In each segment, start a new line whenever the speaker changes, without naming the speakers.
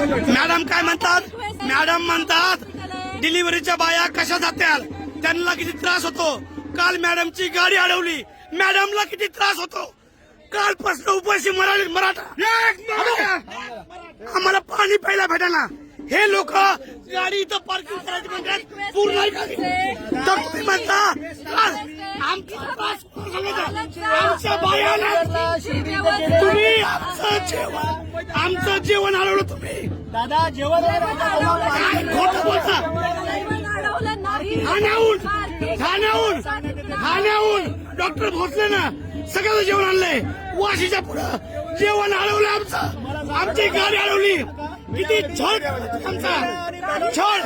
Madam काय म्हणतात? Madam म्हणतात डिलिव्हरीच्या बाया कशा जात्याल, त्यांना किती त्रास होतो. काल मॅडमची गाडी अडवली, मॅडमला किती त्रास होतो. कालपासून उपाशी मराठा आम्हाला पाणी प्यायला भेटाना. हे लोक गाडी इथं पार्किंग करायची म्हणतात, पूर्ण तर तुम्ही म्हणता आमच्या बायाला तुम्ही आमचं जेवण अडवलं. तुम्ही
दादा जेवण
खोटं बोलता. ठाण्याहून डॉक्टर भोसले ना सगळं जेवण आणलंय. वाशीच्या पुढं जेवण अडवलं आमचं, आमची गाडी अडवली. किती छळ आमचा छळ.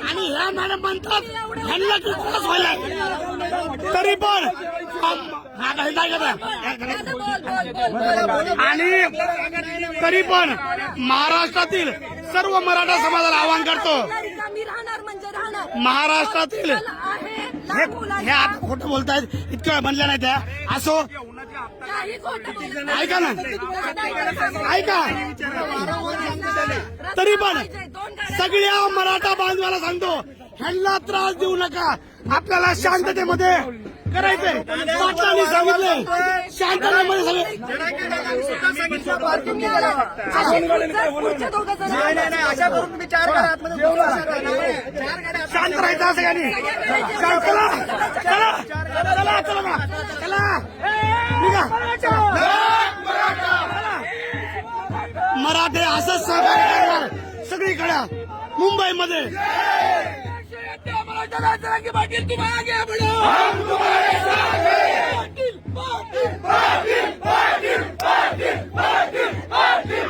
आणि ह्या मॅडम म्हणतात ह्यांना किती त्रास व्हायला, तरी पण आणि तरी पण महाराष्ट्रातील सर्व मराठा समाजाला आवाहन करतो. महाराष्ट्रातील हे आता खोटं बोलतायत, इतक्या वेळ म्हणल्या नाही त्या. असो, ऐका ना, ऐका. तरी पण सगळ्या मराठा बांधवाला सांगतो, ह्यांना त्रास देऊ नका. आपल्याला शांततेमध्ये करायचंय. पाटलांनी सांगितलंय शांततेमध्ये सगळे शांत राहायचं असं काही. चला चला चला चला चला निघा. मराठे असंच सहकार्य करणार सगळीकडे मुंबईमध्ये. पाटील तुम्हाला आगे बढ़ो, हम तुम्हारे साथ हैं. पाटील पाटील पाटील पाटील पाटील पाटील.